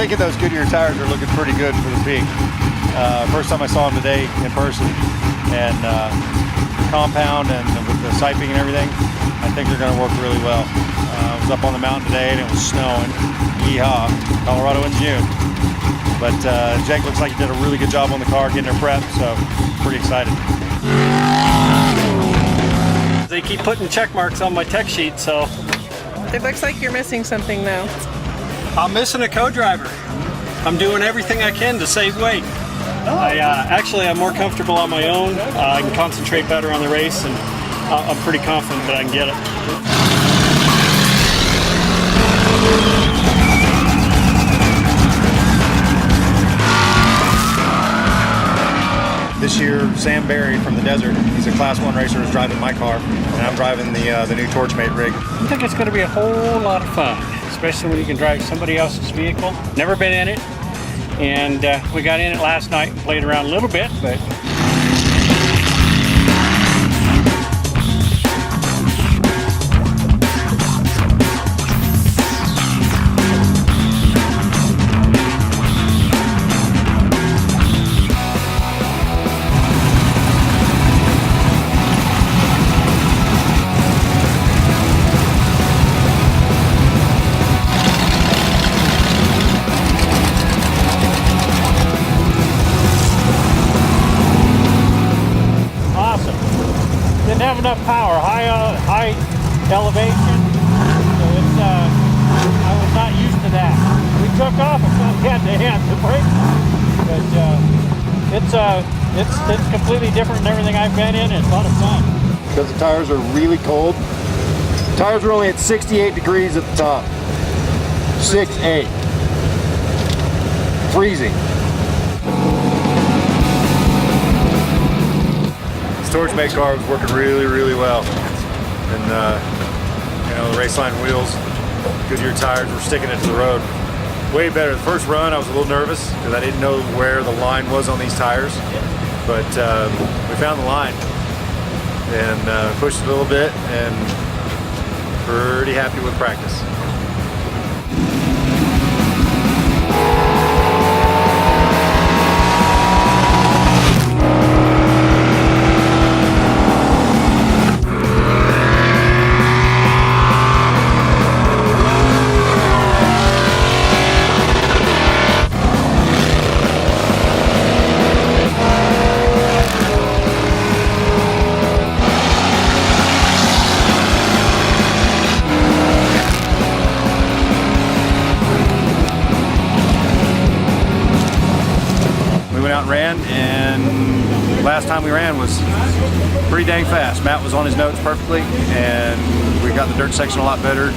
thinking those Goodyear tires are looking pretty good for the Peak. First time I saw them today in person, and the compound and with the siping and everything, I think they're going to work really well. I was up on the mountain today and it was snowing. Yeehaw, Colorado in June. But Jake looks like he did a really good job on the car getting her prepped, so pretty excited. They keep putting check marks on my tech sheet, so. It looks like you're missing something though. I'm missing a co-driver. I'm doing everything I can to save weight. Actually, I'm more comfortable on my own. I can concentrate better on the race, and I'm pretty confident that I can get it. This year, Sam Berri from the desert, he's a Class 1 racer, is driving my car, and I'm driving the new Torchmate rig. I think it's going to be a whole lot of fun, especially when you can drive somebody else's vehicle. Never been in it, and we got in it last night and played around a little bit, but have enough power, high elevation, so it's, I was not used to that. We took off and had to hand the brake, but it's completely different than everything I've been in. It's a lot of fun. Because the tires are really cold. The tires are only at 68 degrees at the top. 6'8". Freezing. Torchmate car was working really, really well, and you know, the raceline wheels, Goodyear tires were sticking it to the road. Way better. The first run I was a little nervous because I didn't know where the line was on these tires, but we found the line and pushed it a little bit, and pretty happy with practice. Ran, and last time we ran was pretty dang fast. Matt was on his notes perfectly, and we got the dirt section a lot better.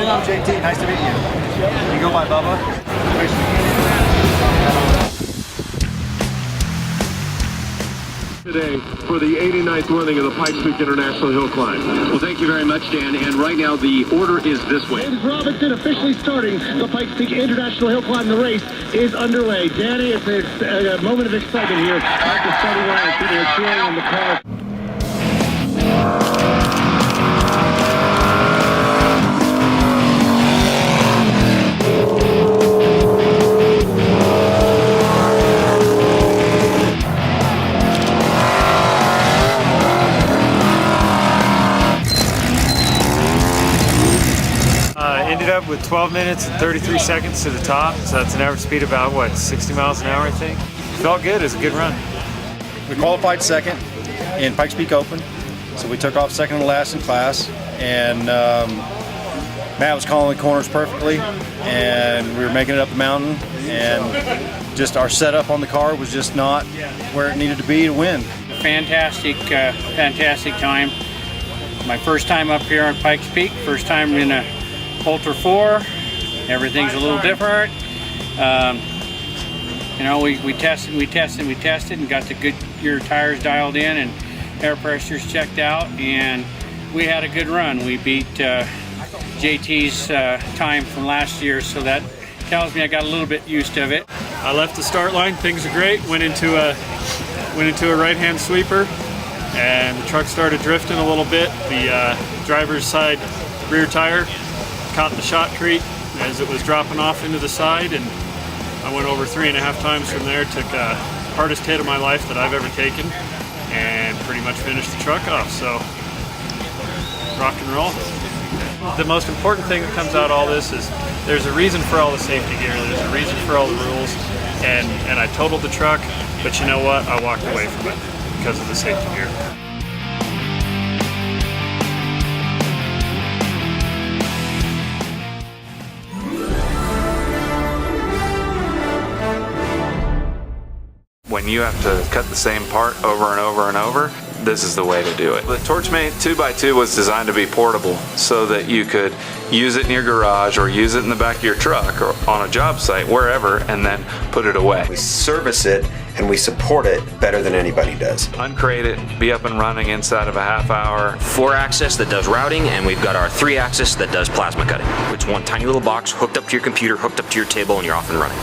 I'm JT, nice to meet you. You go by Bubba? Today for the 89th running of the Pikes Peak International Hill Climb. Well, thank you very much, Dan. And right now the order is this way. James Robinson officially starting the Pikes Peak International Hill Climb. The race is underway. Danny, it's a moment of excitement here at the starting line. People are cheering on the car. Ended up with 12 minutes and 33 seconds to the top, so that's an average speed about, what, 60 miles an hour, I think? Felt good, it was a good run. We qualified second in Pikes Peak Open, so we took off second to last in class, and Matt was calling the corners perfectly, and we were making it up the mountain, and just our setup on the car was just not where it needed to be to win. Fantastic time. My first time up here on Pikes Peak, first time in a Ultra4. Everything's a little different. You know, we tested and got the Goodyear tires dialed in and air pressures checked out, and we had a good run. We beat JT's time from last year, so that tells me I got a little bit used to it. I left the start line, things are great. Went into a right-hand sweeper, and the truck started drifting a little bit. The driver's side rear tire caught the shotcrete as it was dropping off into the side, and I went over 3.5 times from there. Took the hardest hit of my life that I've ever taken, and pretty much finished the truck off. So, rock and roll. The most important thing that comes out of all this is there's a reason for all the safety gear. There's a reason for all the rules, and I totaled the truck, but you know what? I walked away from it because of the safety gear. When you have to cut the same part over and over and over, this is the way to do it. The Torchmate 2x2 was designed to be portable so that you could use it in your garage or use it in the back of your truck or on a job site, wherever, and then put it away. We service it and we support it better than anybody does. Uncrate it, be up and running inside of a half hour. 4-axis that does routing, and we've got our 3-axis that does plasma cutting. It's one tiny little box hooked up to your computer, hooked up to your table, and you're off and running.